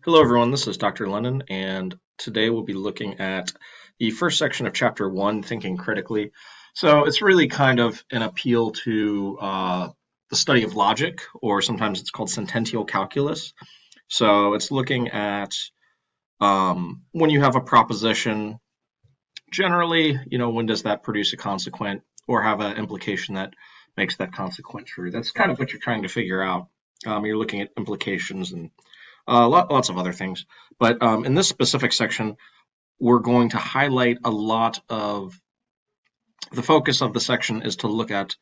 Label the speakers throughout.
Speaker 1: Hello, everyone. This is Dr. Lennon, and today we'll be looking at the first section of Chapter 1, Thinking Critically. So it's really kind of an appeal to the study of logic, or sometimes it's called sentential calculus. So it's looking at when you have a proposition, generally, when does that produce a consequent or have an implication that makes that consequent true? That's kind of what you're trying to figure out. You're looking at implications and lots of other things. But in this specific section, we're going to highlight a lot of the focus of the section is to look at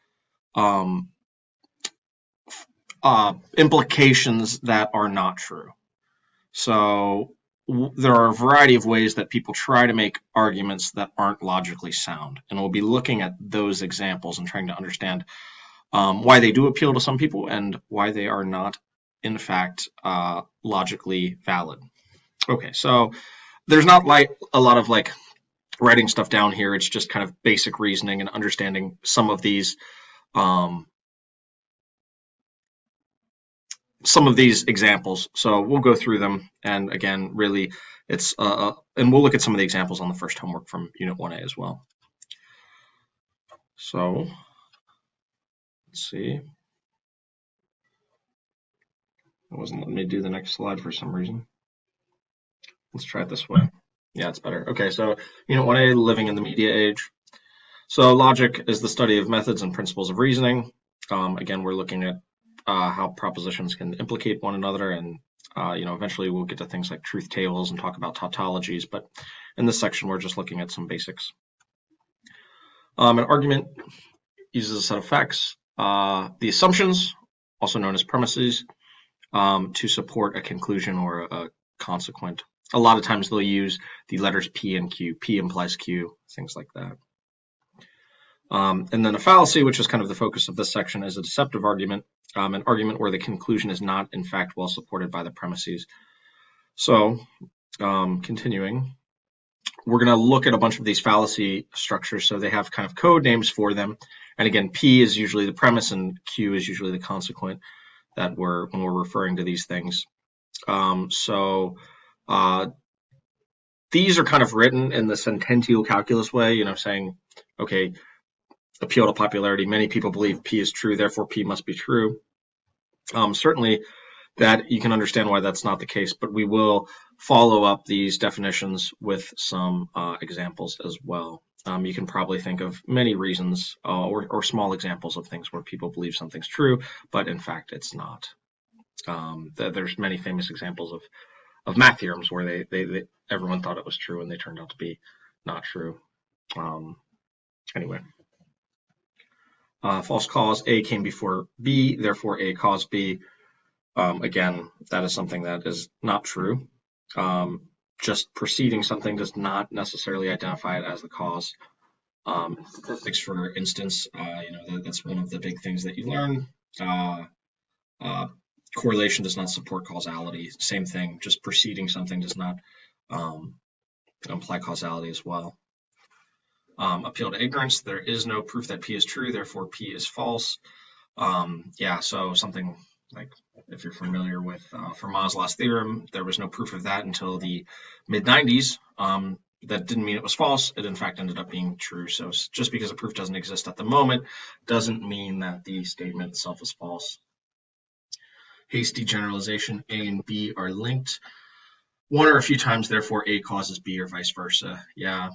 Speaker 1: implications that are not true. So there are a variety of ways that people try to make arguments that aren't logically sound. And we'll be looking at those examples and trying to understand why they do appeal to some people and why they are not, in fact, logically valid. Okay, so there's not like a lot of like writing stuff down here. It's just kind of basic reasoning and understanding some of these examples. So we'll go through them, and again, really, it's and we'll look at some of the examples on the first homework from Unit 1A as well. So let's see. It wasn't letting me do the next slide for some reason. Let's try it this way. Yeah, it's better. Okay, so Unit 1A, Living in the Media Age. So logic is the study of methods and principles of reasoning. Again, we're looking at how propositions can implicate one another, and eventually we'll get to things like truth tables and talk about tautologies. But in this section, we're just looking at some basics. An argument uses a set of facts, the assumptions, also known as premises, to support a conclusion or a consequent. A lot of times they'll use the letters P and Q. P implies Q, things like that. And then a fallacy, which is kind of the focus of this section, is a deceptive argument, an argument where the conclusion is not, in fact, well supported by the premises. So, continuing, we're going to look at a bunch of these fallacy structures. So they have kind of code names for them. And again, P is usually the premise and Q is usually the consequent that when we're referring to these things. These are kind of written in the sentential calculus way, saying, okay, appeal to popularity. Many people believe P is true, therefore P must be true. Certainly that you can understand why that's not the case, but we will follow up these definitions with some examples as well. You can probably think of many reasons or small examples of things where people believe something's true, but in fact it's not. There's many famous examples of math theorems where they everyone thought it was true and they turned out to be not true. Anyway. False cause, A came before B, therefore A caused B. Again, that is something that is not true. Just preceding something does not necessarily identify it as the cause. Statistics, for instance, that's one of the big things that you learn. Correlation does not support causality. Same thing, just preceding something does not imply causality as well. Appeal to ignorance. There is no proof that P is true, therefore P is false. So something like, if you're familiar with Fermat's last theorem, there was no proof of that until the mid-90s. That didn't mean it was false. It in fact ended up being true. So just because a proof doesn't exist at the moment doesn't mean that the statement itself is false. Hasty generalization, A and B are linked one or a few times, therefore A causes B or vice versa. Yeah.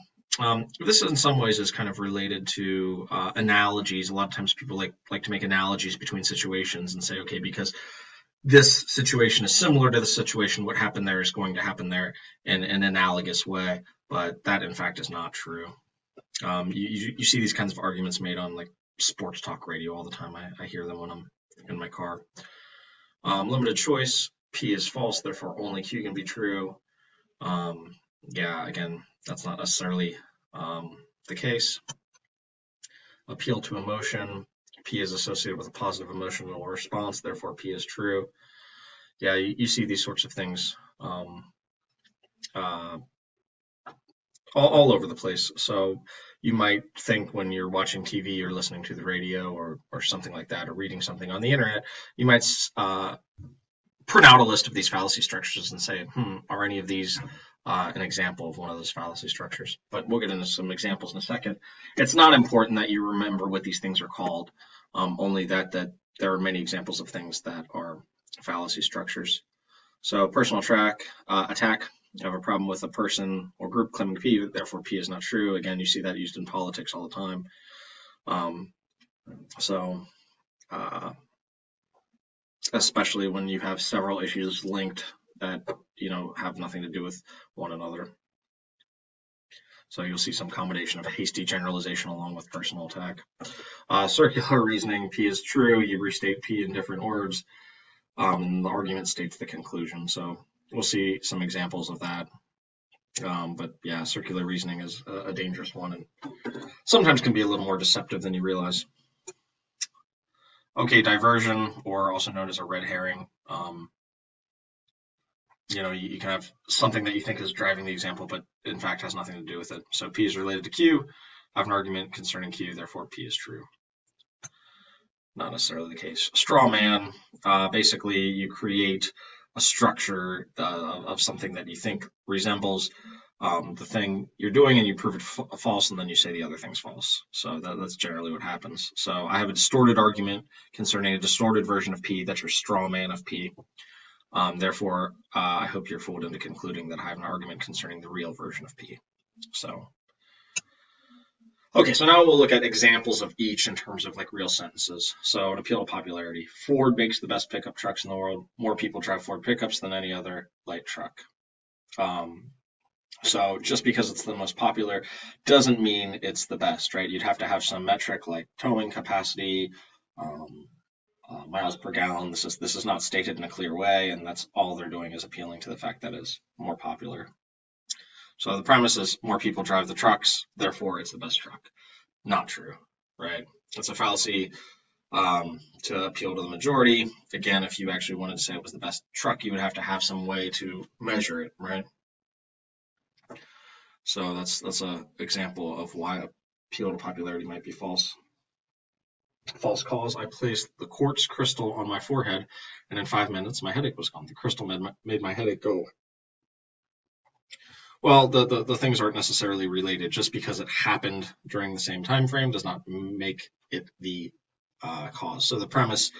Speaker 1: This in some ways is kind of related to analogies. A lot of times people like to make analogies between situations and say, okay, because this situation is similar to the situation, what happened there is going to happen there in an analogous way, but that in fact is not true. You see these kinds of arguments made on like sports talk radio all the time. I hear them when I'm in my car. Limited choice, P is false, therefore only Q can be true. Again, that's not necessarily the case. Appeal to emotion, P is associated with a positive emotional response, therefore P is true. Yeah, you see these sorts of things all over the place. So you might think when you're watching TV or listening to the radio or something like that, or reading something on the internet, you might print out a list of these fallacy structures and say, are any of these an example of one of those fallacy structures? But we'll get into some examples in a second. It's not important that you remember what these things are called, only that there are many examples of things that are fallacy structures. So personal attack, you have a problem with a person or group claiming P, therefore P is not true. Again, you see that used in politics all the time. Especially when you have several issues linked that have nothing to do with one another. So you'll see some combination of hasty generalization along with personal attack. Circular reasoning, P is true. You restate P in different words. And the argument states the conclusion. So we'll see some examples of that. But yeah, circular reasoning is a dangerous one and sometimes can be a little more deceptive than you realize. Okay, diversion, or also known as a red herring. You can have something that you think is driving the example, but in fact has nothing to do with it. So P is related to Q. I have an argument concerning Q, therefore P is true. Not necessarily the case. Straw man, basically you create a structure of something that you think resembles the thing you're doing, and you prove it false, and then you say the other thing's false. So that's generally what happens. So I have a distorted argument concerning a distorted version of P. That's your straw man of P. Therefore, I hope you're fooled into concluding that I have an argument concerning the real version of P. Okay, so now we'll look at examples of each in terms of like real sentences. So an appeal to popularity. Ford makes the best pickup trucks in the world. More people drive Ford pickups than any other light truck. So just because it's the most popular doesn't mean it's the best, right? You'd have to have some metric like towing capacity, miles per gallon. This is not stated in a clear way, and that's all they're doing is appealing to the fact that it's more popular. So the premise is more people drive the trucks, therefore it's the best truck. Not true, right? It's a fallacy to appeal to the majority. Again, if you actually wanted to say it was the best truck, you would have to have some way to measure it, right? So that's an example of why appeal to popularity might be false. False cause. I placed the quartz crystal on my forehead, and in 5 minutes, my headache was gone. The crystal made my headache go. Well, the things aren't necessarily related. Just because it happened during the same time frame does not make it the cause. So the premise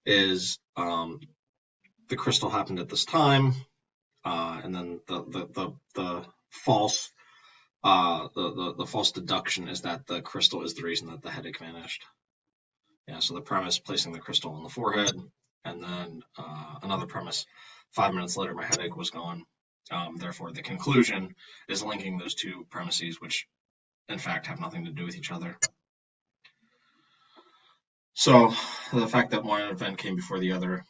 Speaker 1: is the crystal happened at this time, and then the false false deduction is that the crystal is the reason that the headache vanished. Yeah, so the premise, placing the crystal on the forehead, and then another premise, 5 minutes later, my headache was gone. Therefore, the conclusion is linking those two premises, which in fact have nothing to do with each other. So the fact that one event came before the other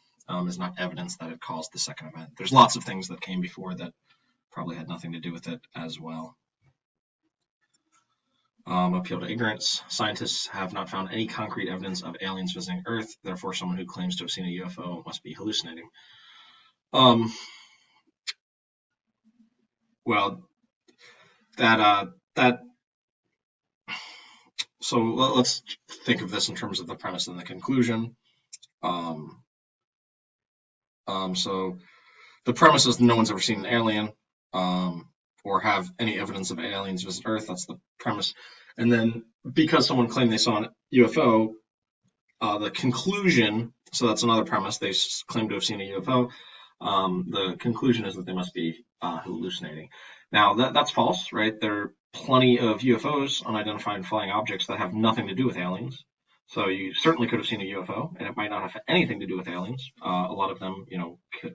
Speaker 1: is not evidence that it caused the second event. There's lots of things that came before that probably had nothing to do with it as well. Appeal to ignorance. Scientists have not found any concrete evidence of aliens visiting Earth. Therefore, someone who claims to have seen a UFO must be hallucinating. Well, so let's think of this in terms of the premise and the conclusion. So the premise is no one's ever seen an alien or have any evidence of aliens visit Earth. That's the premise. And then because someone claimed they saw a UFO, the conclusion, so that's another premise, they claim to have seen a UFO. The conclusion is that they must be hallucinating. Now, that's false, right? There are plenty of UFOs, unidentified flying objects, that have nothing to do with aliens. So you certainly could have seen a UFO, and it might not have anything to do with aliens. A lot of them,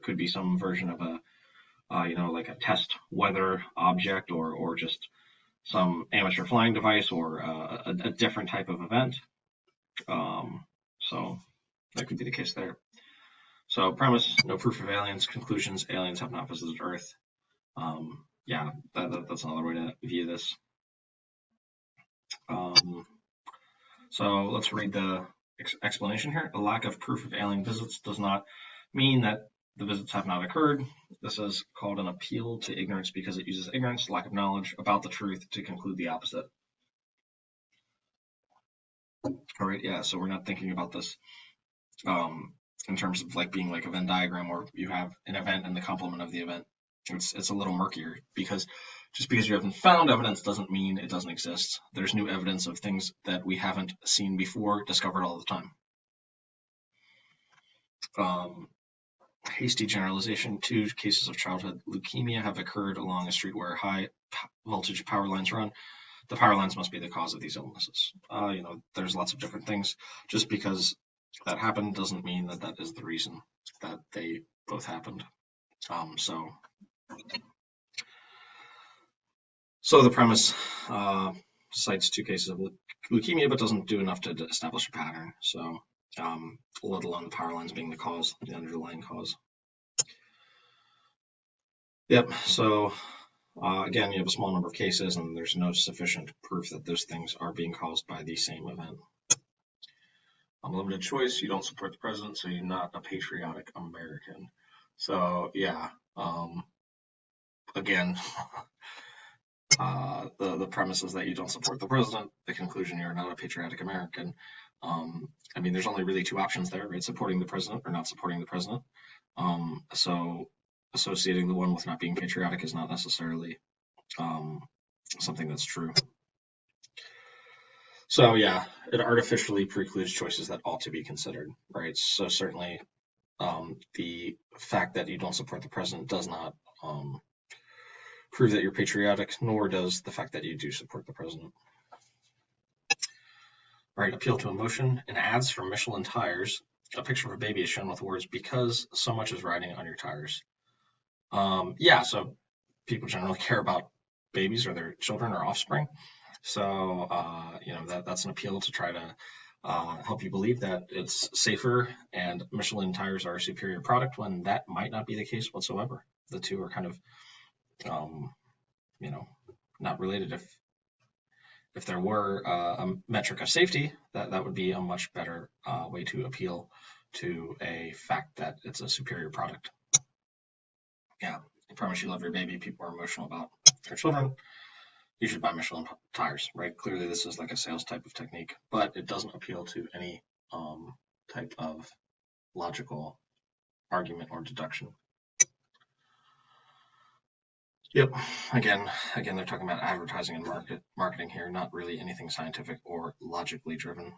Speaker 1: could be some version of a, like a test weather object or just some amateur flying device or a different type of event. So that could be the case there. So premise, no proof of aliens. Conclusions, aliens have not visited Earth. Yeah, that's another way to view this. So let's read the explanation here. A lack of proof of alien visits does not mean that the visits have not occurred. This is called an appeal to ignorance because it uses ignorance, lack of knowledge about the truth, to conclude the opposite. All right, yeah, so we're not thinking about this in terms of like being like a Venn diagram, or you have an event and the complement of the event. It's a little murkier, because just because you haven't found evidence doesn't mean it doesn't exist. There's new evidence of things that we haven't seen before discovered all the time. Hasty generalization. 2 cases of childhood leukemia have occurred along a street where high voltage power lines run. The power lines must be the cause of these illnesses. There's lots of different things. Just because that happened doesn't mean that that is the reason that they both happened. So the premise cites 2 cases of leukemia, but doesn't do enough to establish a pattern. So let alone the power lines being the cause, the underlying cause. Yep. So again, you have a small number of cases, and there's no sufficient proof that those things are being caused by the same event. Unlimited choice. You don't support the president, so you're not a patriotic American. So yeah. Again. The premise is that you don't support the president. The conclusion, you're not a patriotic American. There's only really 2 options there, right? Supporting the president or not supporting the president. So associating the one with not being patriotic is not necessarily something that's true. So yeah, it artificially precludes choices that ought to be considered, right? So certainly the fact that you don't support the president does not prove that you're patriotic, nor does the fact that you do support the president. All right, appeal to emotion. In ads from Michelin tires, a picture of a baby is shown with words, "Because so much is riding on your tires." So people generally care about babies or their children or offspring. So, that's an appeal to try to help you believe that it's safer and Michelin tires are a superior product, when that might not be the case whatsoever. The 2 are kind of not related. If there were a metric of safety, that would be a much better way to appeal to a fact that it's a superior product. Yeah, I promise you love your baby. People are emotional about their children. You should buy Michelin tires, right? Clearly, this is like a sales type of technique, but it doesn't appeal to any type of logical argument or deduction. Yep. Again, they're talking about advertising and marketing here, not really anything scientific or logically driven.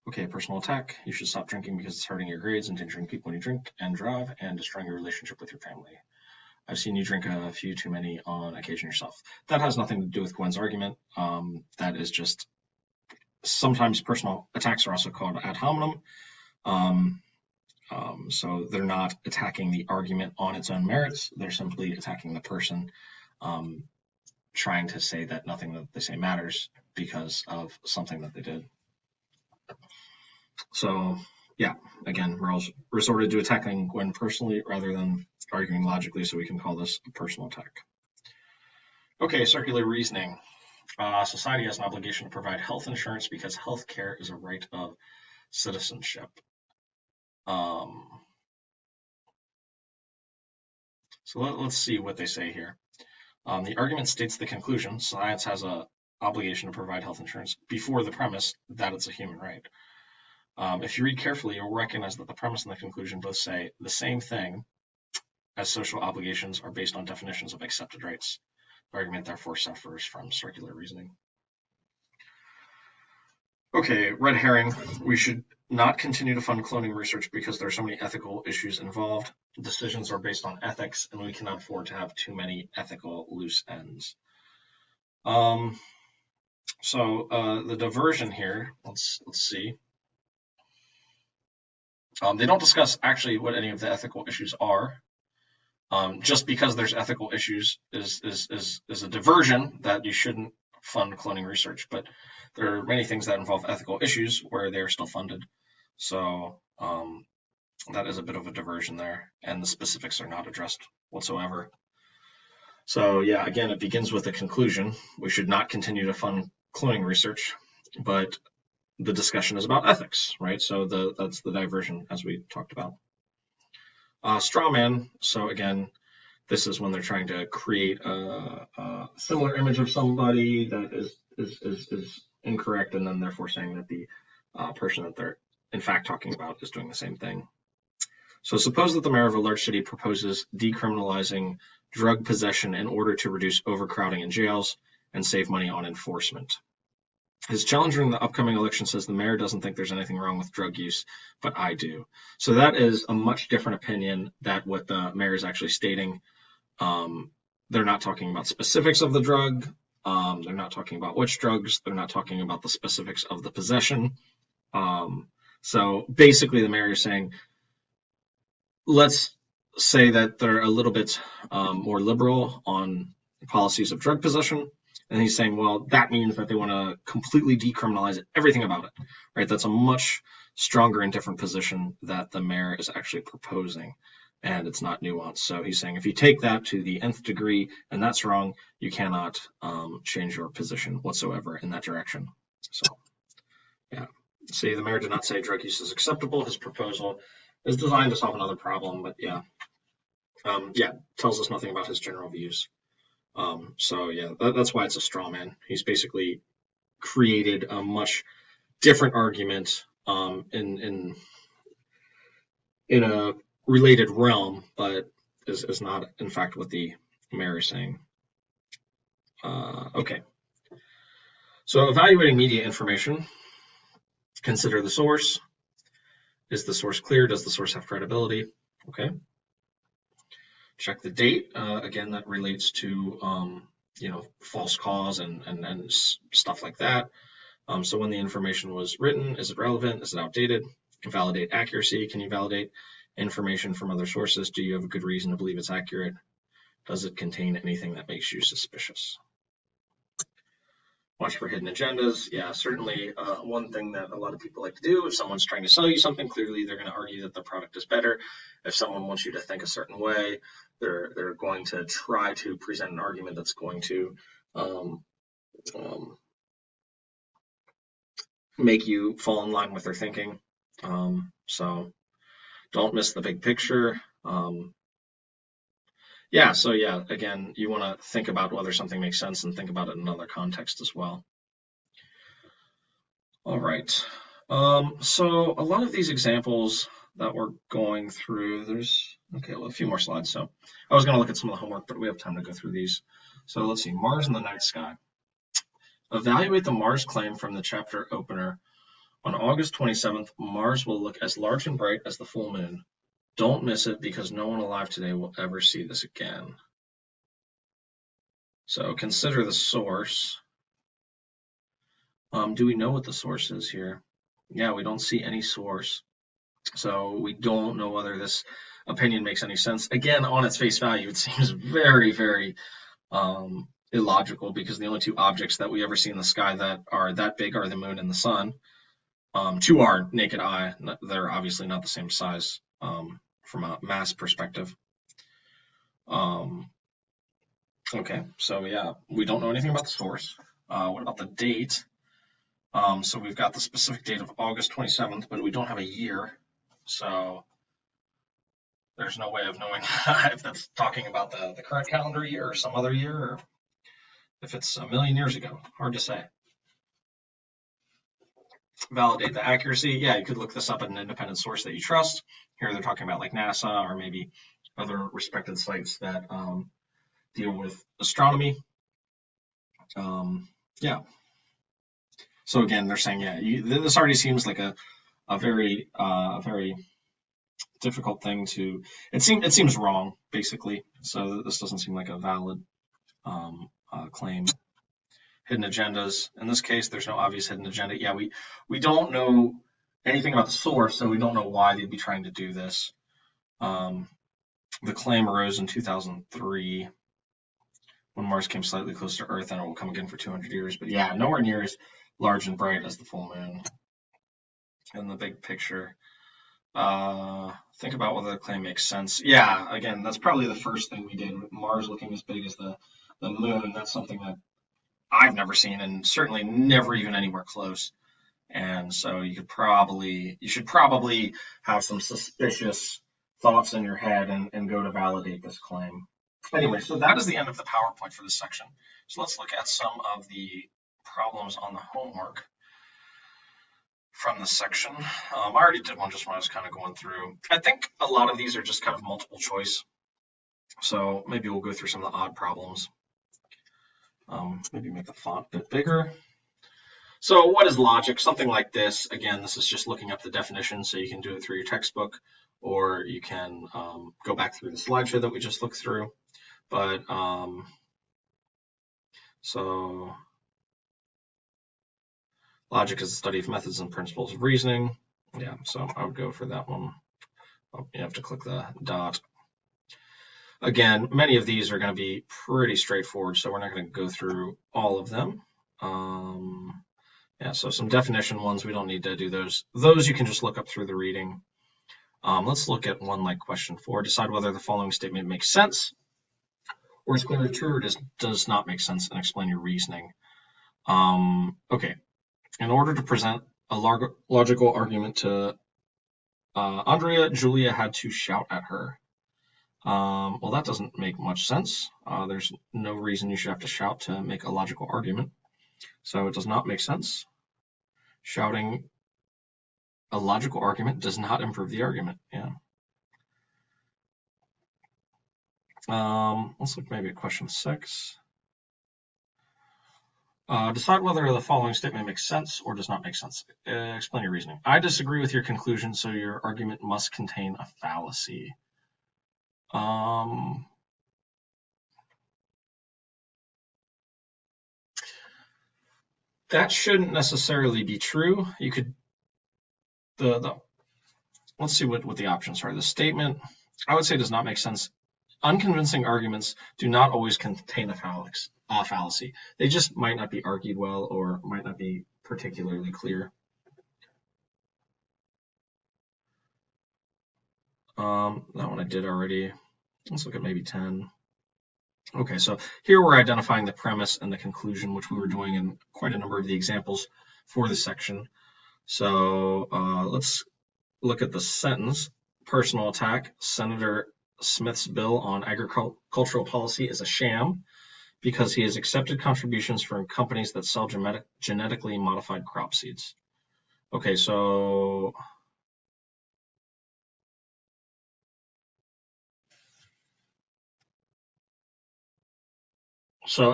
Speaker 1: Okay, personal attack. You should stop drinking because it's hurting your grades, endangering people when you drink and drive, and destroying your relationship with your family. I've seen you drink a few too many on occasion yourself. That has nothing to do with Gwen's argument. That is just, sometimes personal attacks are also called ad hominem. So they're not attacking the argument on its own merits. They're simply attacking the person, trying to say that nothing that they say matters because of something that they did. So yeah, again, Rawls resorted to attacking Gwen personally rather than arguing logically, so we can call this a personal attack. Okay, circular reasoning. Society has an obligation to provide health insurance because health care is a right of citizenship. So let's see what they say here. The argument states the conclusion, science has an obligation to provide health insurance, before the premise that it's a human right. If you read carefully, you'll recognize that the premise and the conclusion both say the same thing, as social obligations are based on definitions of accepted rights. The argument therefore suffers from circular reasoning. Okay, red herring. We should not continue to fund cloning research because there are so many ethical issues involved. Decisions are based on ethics, and we cannot afford to have too many ethical loose ends. So the diversion here, let's see. They don't discuss actually what any of the ethical issues are. Just because there's ethical issues is a diversion that you shouldn't fund cloning research, but there are many things that involve ethical issues where they're still funded. So that is a bit of a diversion there, and the specifics are not addressed whatsoever. So yeah, again, it begins with a conclusion. We should not continue to fund cloning research, but the discussion is about ethics, right? So that's the diversion, as we talked about. Straw man. So again, this is when they're trying to create a similar image of somebody that is incorrect, and then therefore saying that the person that they're in fact talking about is doing the same thing. So suppose that the mayor of a large city proposes decriminalizing drug possession in order to reduce overcrowding in jails and save money on enforcement. His challenger in the upcoming election says the mayor doesn't think there's anything wrong with drug use, but I do. So that is a much different opinion than what the mayor is actually stating. They're not talking about specifics of the drug. They're not talking about which drugs. They're not talking about the specifics of the possession. So basically the mayor is saying, let's say that they're a little bit more liberal on policies of drug possession. And he's saying, well, that means that they want to completely decriminalize everything about it, right? That's a much stronger and different position that the mayor is actually proposing, and it's not nuanced. So he's saying if you take that to the nth degree and that's wrong, you cannot change your position whatsoever in that direction. So, yeah. See, the mayor did not say drug use is acceptable. His proposal is designed to solve another problem, but tells us nothing about his general views. That's why it's a straw man. He's basically created a much different argument in a related realm, but is not in fact what the mayor is saying. Okay. So evaluating media information, consider the source. Is the source clear? Does the source have credibility? Okay. Check the date. Again, that relates to false cause and stuff like that. So when the information was written, is it relevant? Is it outdated? Validate accuracy. Can you validate information from other sources? Do you have a good reason to believe it's accurate? Does it contain anything that makes you suspicious? Watch for hidden agendas. Yeah, certainly one thing that a lot of people like to do, if someone's trying to sell you something, clearly they're going to argue that the product is better. If someone wants you to think a certain way, they're going to try to present an argument that's going to make you fall in line with their thinking. So don't miss the big picture. Again, you want to think about whether something makes sense and think about it in another context as well. All right. So a lot of these examples that we're going through, a few more slides. So I was going to look at some of the homework, but we have time to go through these. So let's see, Mars in the night sky. Evaluate the Mars claim from the chapter opener. On August 27th, Mars will look as large and bright as the full moon. Don't miss it because no one alive today will ever see this again. So consider the source. Do we know what the source is here? Yeah, we don't see any source. So we don't know whether this opinion makes any sense. Again, on its face value, it seems very, very illogical because the only two objects that we ever see in the sky that are that big are the moon and the sun. To our naked eye, they're obviously not the same size from a mass perspective. Okay, so yeah, we don't know anything about the source. What about the date? So we've got the specific date of August 27th, but we don't have a year. So there's no way of knowing if that's talking about the current calendar year or some other year, or if it's a million years ago. Hard to say. Validate the accuracy. Yeah, you could look this up at an independent source that you trust. Here they're talking about like NASA or maybe other respected sites that deal with astronomy. So again, they're saying, this already seems like a very difficult thing to. It seems wrong, basically. So this doesn't seem like a valid claim. Hidden agendas. In this case, there's no obvious hidden agenda. Yeah, we don't know anything about the source, so we don't know why they'd be trying to do this. The claim arose in 2003 when Mars came slightly closer to Earth, and it will come again for 200 years. But yeah, nowhere near as large and bright as the full moon. In the big picture, think about whether the claim makes sense. Yeah, again, that's probably the first thing we did with Mars looking as big as the moon. That's something that I've never seen, and certainly never even anywhere close. And so you should probably have some suspicious thoughts in your head and go to validate this claim. Anyway, so that is the end of the PowerPoint for this section. So let's look at some of the problems on the homework. from this section. I already did one just when I was kind of going through. I think a lot of these are just kind of multiple choice. So maybe we'll go through some of the odd problems. Maybe make the font a bit bigger. So what is logic? Something like this. Again, this is just looking up the definition, so you can do it through your textbook, or you can go back through the slideshow that we just looked through. But so logic is the study of methods and principles of reasoning. Yeah, so I would go for that one. Oh, you have to click the dot. Again, many of these are going to be pretty straightforward, so we're not going to go through all of them. Yeah, so some definition ones, we don't need to do those. Those you can just look up through the reading. Let's look at one like question 4. Decide whether the following statement makes sense, or is clearly true, or does not make sense, and explain your reasoning. Okay, in order to present a logical argument to Andrea, Julia had to shout at her. Well, that doesn't make much sense. There's no reason you should have to shout to make a logical argument. So it does not make sense. Shouting a logical argument does not improve the argument. Yeah. Let's look maybe at question 6. Decide whether the following statement makes sense or does not make sense. Explain your reasoning. I disagree with your conclusion, so your argument must contain a fallacy. That shouldn't necessarily be true. You could let's see what the options are. The statement, I would say, does not make sense. Unconvincing arguments do not always contain a fallacy. They just might not be argued well or might not be particularly clear. That one I did already. Let's look at maybe 10. Okay, so here we're identifying the premise and the conclusion, which we were doing in quite a number of the examples for this section. So let's look at the sentence. Personal attack. Senator Smith's bill on agricultural policy is a sham because he has accepted contributions from companies that sell genetically modified crop seeds. Okay, so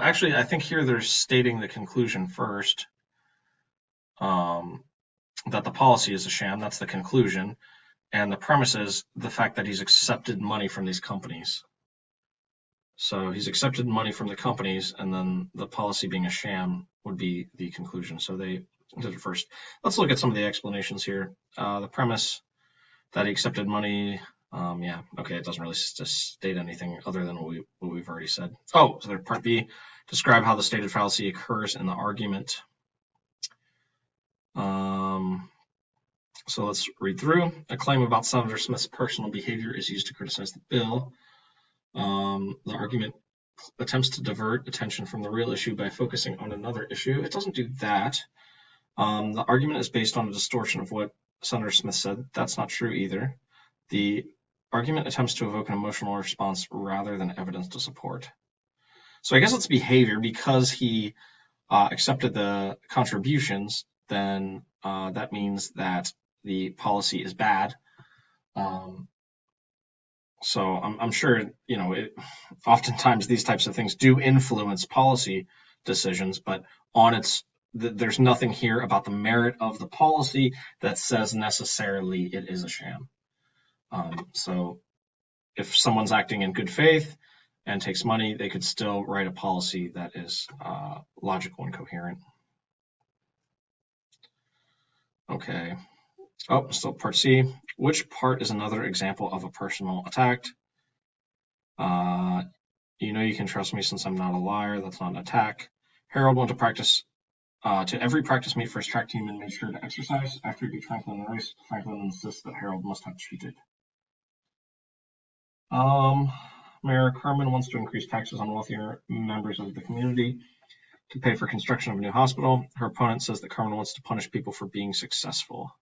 Speaker 1: actually, I think here they're stating the conclusion first, that the policy is a sham. That's the conclusion. And the premise is the fact that he's accepted money from these companies. So he's accepted money from the companies, and then the policy being a sham would be the conclusion. So they did it first. Let's look at some of the explanations here. The premise that he accepted money, yeah, okay, it doesn't really state anything other than what we've already said. Oh, so part B, describe how the stated fallacy occurs in the argument. So let's read through. A claim about Senator Smith's personal behavior is used to criticize the bill. The argument attempts to divert attention from the real issue by focusing on another issue. It doesn't do that. The argument is based on a distortion of what Senator Smith said. That's not true either. The argument attempts to evoke an emotional response rather than evidence to support. So I guess it's behavior. Because he accepted the contributions, then that means that the policy is bad. So I'm sure, oftentimes these types of things do influence policy decisions, but there's nothing here about the merit of the policy that says necessarily it is a sham. So if someone's acting in good faith and takes money, they could still write a policy that is logical and coherent. Okay. Oh, still part C. Which part is another example of a personal attack? You can trust me since I'm not a liar. That's not an attack. Harold went to practice, to every practice meet for his track team and made sure to exercise. After he beat Franklin in the race, Franklin insists that Harold must have cheated. Mayor Kerman wants to increase taxes on wealthier members of the community to pay for construction of a new hospital. Her opponent says that Kerman wants to punish people for being successful.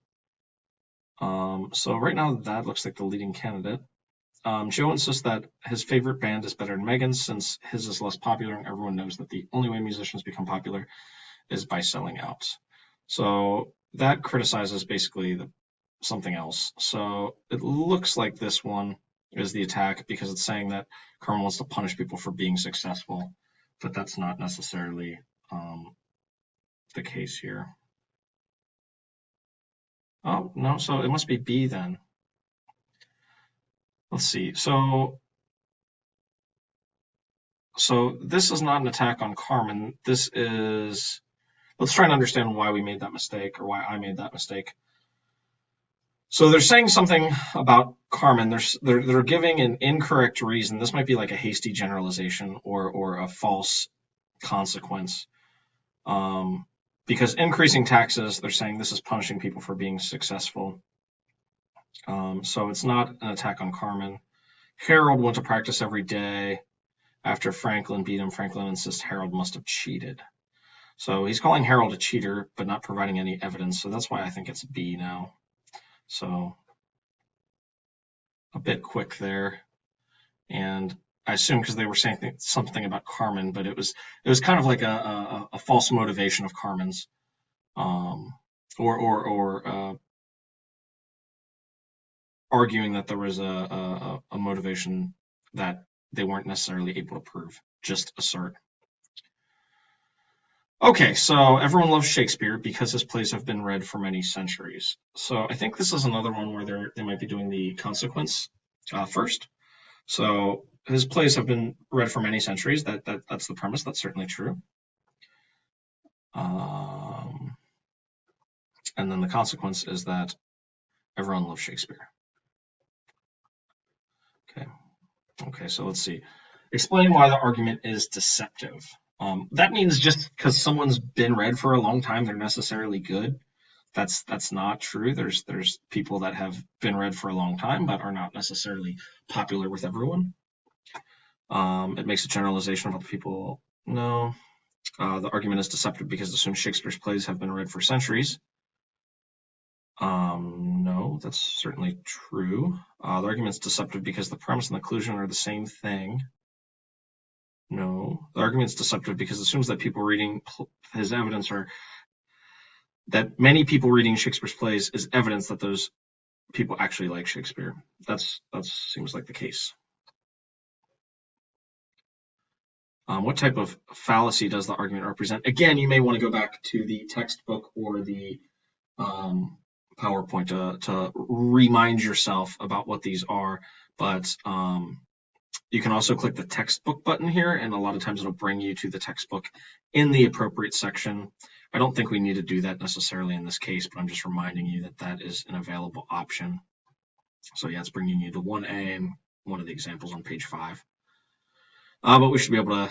Speaker 1: So right now that looks like the leading candidate. Joe insists that his favorite band is better than Megan's since his is less popular, and everyone knows that the only way musicians become popular is by selling out. So that criticizes basically something else. So it looks like this one is the attack because it's saying that Carmen wants to punish people for being successful, but that's not necessarily the case here. Oh, no, so it must be B then. Let's see. So this is not an attack on Carmen. This is, let's try and understand why we made that mistake, or why I made that mistake. So they're saying something about Carmen. They're giving an incorrect reason. This might be like a hasty generalization or a false consequence. Because increasing taxes, they're saying this is punishing people for being successful. So it's not an attack on Carmen. Harold went to practice every day. After Franklin beat him, Franklin insists Harold must have cheated. So he's calling Harold a cheater, but not providing any evidence. So that's why I think it's B now. So a bit quick there. And I assume because they were saying something about Carmen, but it was kind of like a false motivation of Carmen's, or arguing that there was a motivation that they weren't necessarily able to prove, just assert. Okay, so everyone loves Shakespeare because his plays have been read for many centuries. So I think this is another one where they might be doing the consequence first. So his plays have been read for many centuries. That's the premise. That's certainly true. And then the consequence is that everyone loves Shakespeare. Okay, so let's see. Explain why the argument is deceptive. That means just because someone's been read for a long time, they're necessarily good. That's not true. There's people that have been read for a long time but are not necessarily popular with everyone. It makes a generalization about people. No. The argument is deceptive because it assumes Shakespeare's plays have been read for centuries. No, that's certainly true. The argument's deceptive because the premise and the conclusion are the same thing. No. The argument's deceptive because it assumes that people reading his evidence are that many people reading Shakespeare's plays is evidence that those people actually like Shakespeare. That seems like the case. What type of fallacy does the argument represent? Again, you may want to go back to the textbook or the PowerPoint to remind yourself about what these are. But you can also click the textbook button here, and a lot of times it'll bring you to the textbook in the appropriate section. I don't think we need to do that necessarily in this case, but I'm just reminding you that that is an available option. So yeah, it's bringing you to 1A and one of the examples on page 5. But we should be able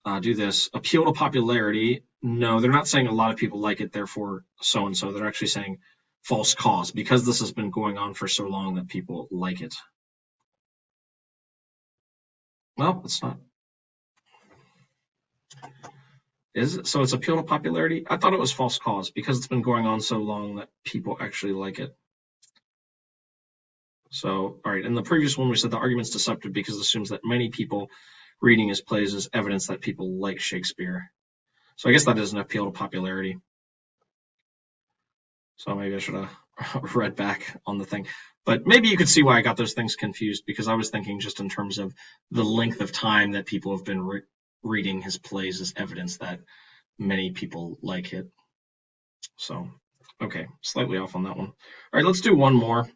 Speaker 1: to do this. Appeal to popularity. No, they're not saying a lot of people like it, therefore so-and-so. They're actually saying false cause, because this has been going on for so long that people like it. Well, it's not. Is it? So it's appeal to popularity? I thought it was false cause because it's been going on so long that people actually like it. So, all right, in the previous one, we said the argument's deceptive because it assumes that many people reading his plays is evidence that people like Shakespeare. So I guess that is an appeal to popularity. So maybe I should have read back on the thing. But maybe you could see why I got those things confused, because I was thinking just in terms of the length of time that people have been reading his plays as evidence that many people like it. So, okay, slightly off on that one. All right, let's do one more.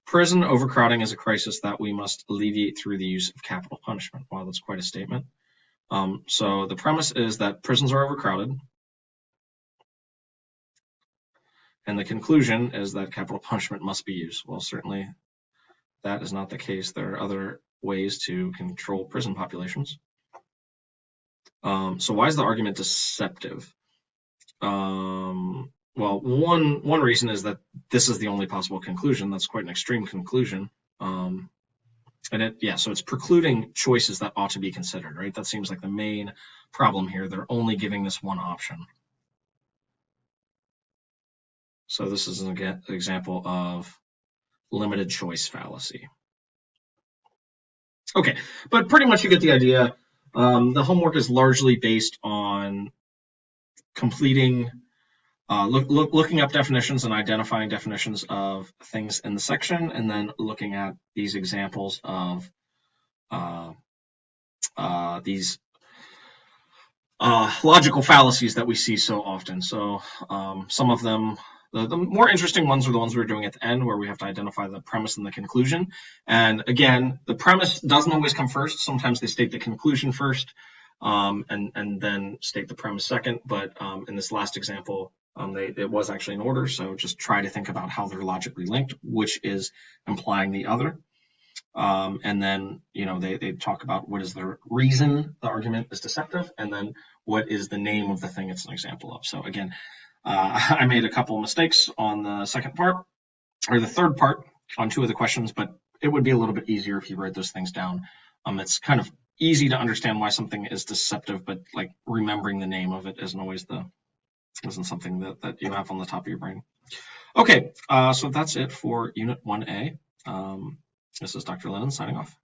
Speaker 1: Prison overcrowding is a crisis that we must alleviate through the use of capital punishment. Wow, that's quite a statement. So the premise is that prisons are overcrowded. And the conclusion is that capital punishment must be used. Well, certainly that is not the case. There are other ways to control prison populations. So why is the argument deceptive? Well, one reason is that this is the only possible conclusion. That's quite an extreme conclusion. So it's precluding choices that ought to be considered, right? That seems like the main problem here. They're only giving this one option. So this is an example of limited choice fallacy. Okay, but pretty much you get the idea. The homework is largely based on completing looking up definitions and identifying definitions of things in the section, and then looking at these examples of these logical fallacies that we see so often. So some of them, the more interesting ones are the ones we're doing at the end, where we have to identify the premise and the conclusion. And again, the premise doesn't always come first. Sometimes they state the conclusion first, and then state the premise second. But in this last example, it was actually in order. So just try to think about how they're logically linked, which is implying the other. And then, they talk about what is the reason the argument is deceptive, and then what is the name of the thing it's an example of. So again, I made a couple of mistakes on the second part, or the third part, on 2 of the questions, but it would be a little bit easier if you write those things down. It's kind of easy to understand why something is deceptive, but like remembering the name of it isn't something that you have on the top of your brain. Okay, so that's it for Unit 1A. This is Dr. Lennon signing off.